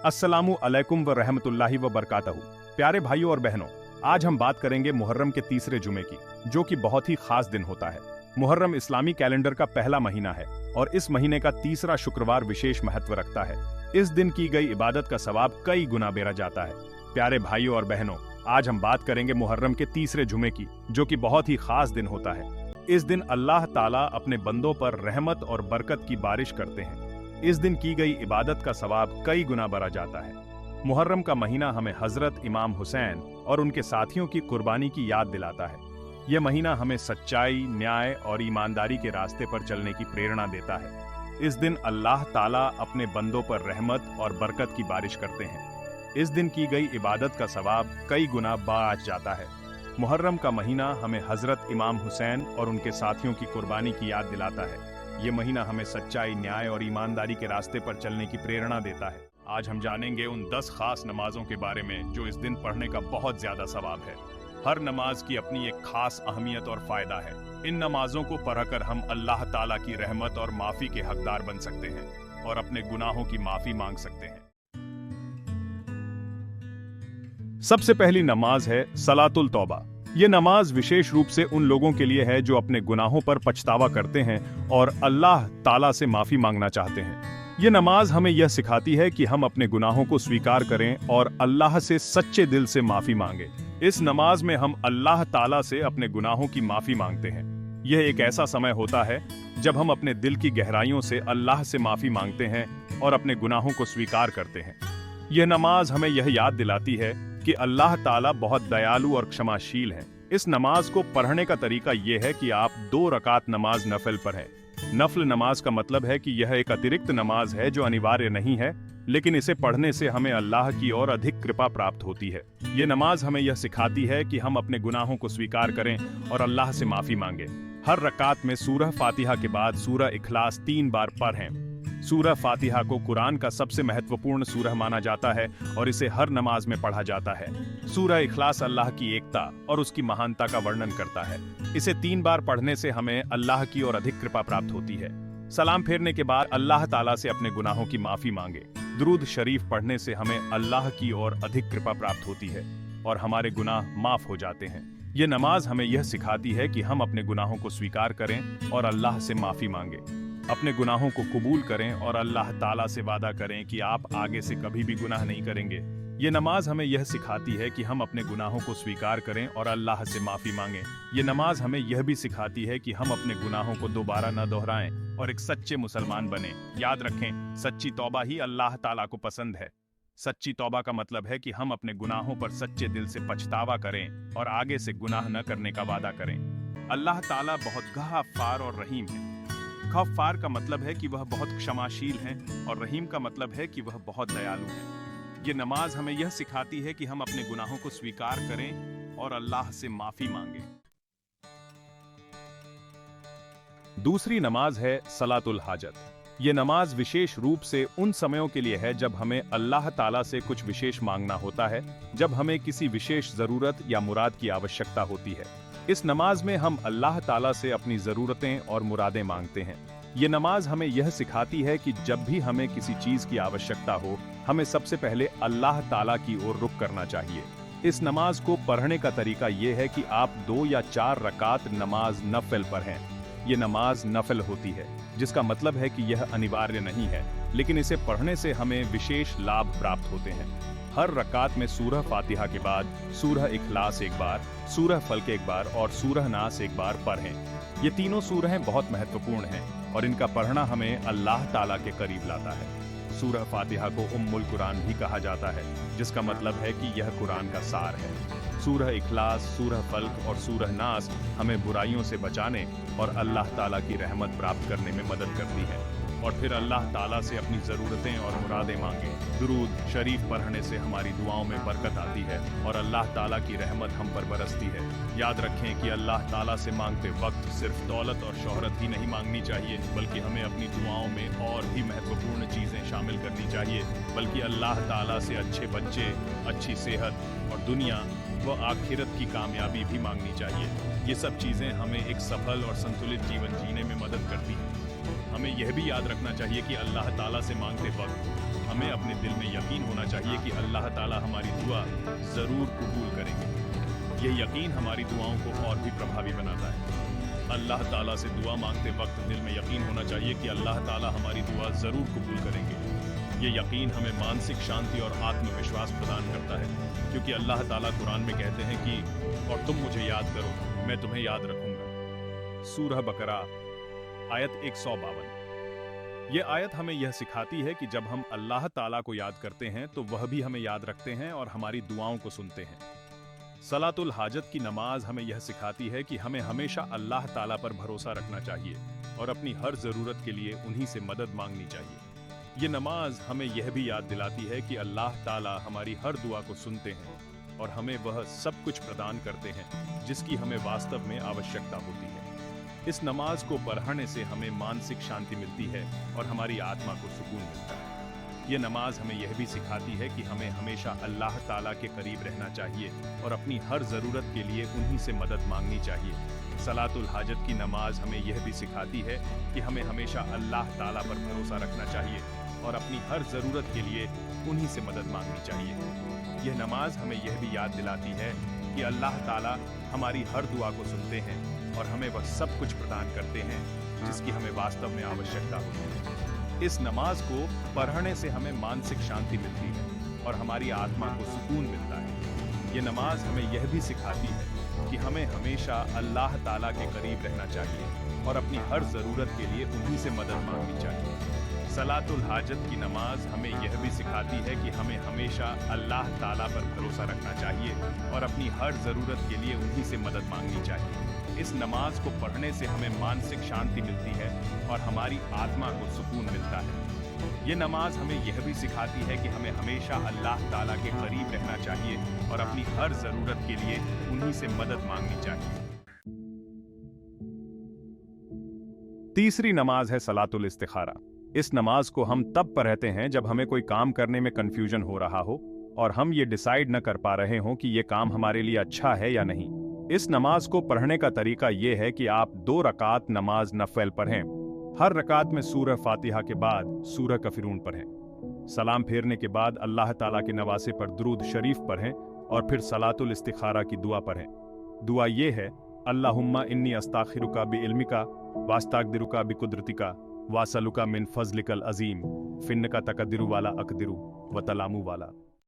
अस्सलामु अलैकुम व रहमतुल्लाहि व बरकातहू। प्यारे भाइयों और बहनों, आज हम बात करेंगे मुहर्रम के तीसरे जुमे की, जो कि बहुत ही खास दिन होता है। मुहर्रम इस्लामी कैलेंडर का पहला महीना है और इस महीने का तीसरा शुक्रवार विशेष महत्व रखता है। इस दिन की गई इबादत का सवाब कई गुना बेरा जाता है। प्यारे भाइयों और बहनों, आज हम बात करेंगे मुहर्रम के तीसरे जुमे की, जो कि बहुत ही खास दिन होता है। इस दिन अल्लाह ताला अपने बंदों पर रहमत और बरकत की बारिश करते हैं। इस दिन की गई इबादत का सवाब कई गुना बढ़ा जाता है। मुहर्रम का महीना हमें हजरत इमाम हुसैन और उनके साथियों की कुर्बानी की याद दिलाता है। यह महीना हमें सच्चाई, न्याय और ईमानदारी के रास्ते पर चलने की प्रेरणा देता है। इस दिन अल्लाह ताला अपने बंदों पर रहमत और बरकत की बारिश करते हैं। इस दिन की गई इबादत का सवाब कई गुना बढ़ जाता है। मुहर्रम का महीना हमें हजरत इमाम हुसैन और उनके साथियों की कुर्बानी की याद दिलाता है। ये महीना हमें सच्चाई, न्याय और ईमानदारी के रास्ते पर चलने की प्रेरणा देता है। आज हम जानेंगे उन 10 खास नमाजों के बारे में जो इस दिन पढ़ने का बहुत ज्यादा सवाब है। हर नमाज की अपनी एक खास अहमियत और फायदा है। इन नमाजों को पढ़कर हम अल्लाह ताला की रहमत और माफी के हकदार बन सकते हैं और अपने गुनाहों की माफी मांग सकते हैं। सबसे पहली नमाज है सलातुल तौबा। ये नमाज विशेष रूप से उन लोगों के लिए है जो अपने गुनाहों पर पछतावा करते हैं और अल्लाह ताला से माफी मांगना चाहते हैं। ये नमाज हमें यह सिखाती है कि हम अपने गुनाहों को स्वीकार करें और अल्लाह से सच्चे दिल से माफी मांगे। इस नमाज में हम अल्लाह ताला से अपने गुनाहों की माफी मांगते हैं। यह एक ऐसा समय होता है जब हम अपने दिल की गहराइयों से अल्लाह से माफी मांगते हैं और अपने गुनाहों को स्वीकार करते हैं। यह नमाज हमें यह याद दिलाती है कि अल्लाह ताला बहुत दयालु और क्षमाशील है। इस नमाज को पढ़ने का तरीका यह है कि आप 2 रकात नमाज नफल पढ़ें। नफल नमाज का मतलब है कि यह एक अतिरिक्त नमाज है जो अनिवार्य नहीं है, लेकिन इसे पढ़ने से हमें अल्लाह की और अधिक कृपा प्राप्त होती है। ये नमाज हमें यह सिखाती है कि हम अपने गुनाहों को स्वीकार करें और अल्लाह से माफी मांगे। हर रकात में सूरह फातिहा के बाद सूरह इखलास 3 बार पढ़ें। सूरह फातिहा को कुरान का सबसे महत्वपूर्ण सूरह माना जाता है और इसे हर नमाज में पढ़ा जाता है। सूरह इखलास अल्लाह की एकता और उसकी महानता का वर्णन करता है। इसे 3 बार पढ़ने से हमें अल्लाह की और अधिक कृपा प्राप्त होती है। सलाम फेरने के बाद अल्लाह ताला से अपने गुनाहों की माफी मांगे। दुरूद शरीफ पढ़ने से हमें अल्लाह की और अधिक कृपा प्राप्त होती है और हमारे गुनाह माफ हो जाते हैं। ये नमाज हमें यह सिखाती है कि हम अपने गुनाहों को स्वीकार करें और अल्लाह से माफी मांगे। अपने गुनाहों को कबूल करें और अल्लाह ताला से वादा करें कि आप आगे से कभी भी गुनाह नहीं करेंगे। ये नमाज हमें यह सिखाती है कि हम अपने गुनाहों को स्वीकार करें और अल्लाह से माफी मांगें। ये नमाज हमें यह भी सिखाती है कि हम अपने गुनाहों को दोबारा न दोहराएं और एक सच्चे मुसलमान बने। याद रखें, सच्ची तौबा ही अल्लाह ताला को पसंद है। सच्ची तौबा का मतलब है कि हम अपने गुनाहों पर सच्चे दिल से पछतावा करें और आगे से गुनाह न करने का वादा करें। अल्लाह ताला बहुत गफ्फार और रहीम है। गफ्फार का मतलब है कि वह बहुत क्षमाशील हैं और रहीम का मतलब है कि वह बहुत दयालु हैं। ये नमाज हमें यह सिखाती है कि हम अपने गुनाहों को स्वीकार करें और अल्लाह से माफी मांगें। दूसरी नमाज है सलातुल हाजत। ये नमाज विशेष रूप से उन समयों के लिए है जब हमें अल्लाह ताला से कुछ विशेष मांगना होता है, जब हमें किसी विशेष जरूरत या मुराद की आवश्यकता होती है। इस नमाज में हम अल्लाह ताला से अपनी जरूरतें और मुरादें मांगते हैं। ये नमाज हमें यह सिखाती है कि जब भी हमें किसी चीज की आवश्यकता हो, हमें सबसे पहले अल्लाह ताला की ओर रुख करना चाहिए। इस नमाज को पढ़ने का तरीका ये है कि आप 2 या 4 रकात नमाज नफल पढ़ें। ये नमाज नफल होती है, जिसका मतलब है कि यह अनिवार्य नहीं है, लेकिन इसे पढ़ने से हमें विशेष लाभ प्राप्त होते हैं। हर रकात में सूरह फातिहा के बाद सूरह इखलास 1 बार, सूरह फल्क 1 बार और सूरह नास 1 बार पढ़ें। ये तीनों सूरहें बहुत महत्वपूर्ण हैं और इनका पढ़ना हमें अल्लाह ताला के करीब लाता है। सूरह फातिहा को उम्मुल कुरान भी कहा जाता है, जिसका मतलब है कि यह कुरान का सार है। सूरह इखलास, सूरह फल्क और सूरह नास हमें बुराइयों से बचाने और अल्लाह ताला की रहमत प्राप्त करने में मदद करती है। और फिर अल्लाह ताला से अपनी ज़रूरतें और मुरादें मांगे। दुरूद शरीफ पढ़ने से हमारी दुआओं में बरकत आती है और अल्लाह ताला की रहमत हम पर बरसती है। याद रखें कि अल्लाह ताला से मांगते वक्त सिर्फ दौलत और शोहरत ही नहीं मांगनी चाहिए, बल्कि हमें अपनी दुआओं में और भी महत्वपूर्ण चीज़ें शामिल करनी चाहिए। बल्कि अल्लाह ताला से अच्छे बच्चे, अच्छी सेहत और दुनिया व आखिरत की कामयाबी भी मांगनी चाहिए। ये सब चीज़ें हमें एक सफल और संतुलित जीवन जीने में मदद करती हैं। हमें यह भी याद रखना चाहिए कि अल्लाह ताला से मांगते वक्त हमें अपने दिल में यकीन होना चाहिए कि अल्लाह ताला हमारी दुआ जरूर कबूल करेंगे। यह यकीन हमारी दुआओं को और भी प्रभावी बनाता है। अल्लाह ताला से दुआ मांगते वक्त दिल में यकीन होना चाहिए कि अल्लाह ताला हमारी दुआ जरूर कबूल करेंगे। ये यकीन हमें मानसिक शांति और आत्मविश्वास प्रदान करता है, क्योंकि अल्लाह ताला कुरान में कहते हैं कि और तुम मुझे याद करो, मैं तुम्हें याद रखूंगा। सूरह बकरा आयत 152। ये आयत हमें यह सिखाती है कि जब हम अल्लाह ताला को याद करते हैं तो वह भी हमें याद रखते हैं और हमारी दुआओं को सुनते हैं। सलातुल हाजत की नमाज हमें यह सिखाती है कि हमें हमेशा अल्लाह ताला पर भरोसा रखना चाहिए और अपनी हर जरूरत के लिए उन्हीं से मदद मांगनी चाहिए। ये नमाज हमें यह भी याद दिलाती है कि अल्लाह ताला हमारी हर दुआ को सुनते हैं और हमें वह सब कुछ प्रदान करते हैं जिसकी हमें वास्तव में आवश्यकता होती है। इस नमाज को पढ़ने से हमें मानसिक शांति मिलती है और हमारी आत्मा को सुकून मिलता है। ये नमाज हमें यह भी सिखाती है कि हमें हमेशा अल्लाह ताला के करीब रहना चाहिए और अपनी हर ज़रूरत के लिए उन्हीं से मदद मांगनी चाहिए। सलातुल हाजत की नमाज हमें यह भी सिखाती है कि हमें हमेशा अल्लाह ताला पर भरोसा रखना चाहिए और अपनी हर ज़रूरत के लिए उन्हीं से मदद मांगनी चाहिए। यह नमाज हमें यह भी याद दिलाती है कि अल्लाह ताला हमारी हर दुआ को सुनते हैं और हमें वह सब कुछ प्रदान करते हैं जिसकी हमें वास्तव में आवश्यकता होती है। इस नमाज को पढ़ने से हमें मानसिक शांति मिलती है और हमारी आत्मा को सुकून मिलता है। ये नमाज हमें यह भी सिखाती है कि हमें हमेशा अल्लाह ताला के करीब रहना चाहिए और अपनी हर ज़रूरत के लिए उन्हीं से मदद मांगनी चाहिए। सलातुल हाजत की नमाज हमें यह भी सिखाती है कि हमें हमेशा अल्लाह ताला पर भरोसा रखना चाहिए और अपनी हर ज़रूरत के लिए उन्हीं से मदद मांगनी चाहिए। इस नमाज को पढ़ने से हमें मानसिक शांति मिलती है और हमारी आत्मा को सुकून मिलता है। ये नमाज हमें यह भी सिखाती है कि हमें हमेशा अल्लाह ताला के करीब रहना चाहिए और अपनी हर ज़रूरत के लिए उन्हीं से मदद मांगनी चाहिए। तीसरी नमाज है सलातुल इस्तिखारा। इस नमाज को हम तब पढ़ते हैं जब हमें कोई काम करने में कंफ्यूजन हो रहा हो और हम ये डिसाइड न कर पा रहे हों कि ये काम हमारे लिए अच्छा है या नहीं। इस नमाज को पढ़ने का तरीका ये है कि आप 2 रकात नमाज नफल पढ़ें। हर रकात में सूरह फातिहा के बाद सूरह कफिरून पढ़ें। सलाम फेरने के बाद अल्लाह ताला के नवासे पर दुरूद शरीफ पढ़ें और फिर सलातुल इस्तिखारा की दुआ पढ़ें। दुआ ये है, अल्लाहुम्मा इन्नी अस्ताखिरुका बिइल्मिका वास्ताकदिरुका बिकुदरतिका वासलुका मिन फज़लिकल अज़ीम फिन्नका तकदिरु वाला अकदिरु व तलामु वाला।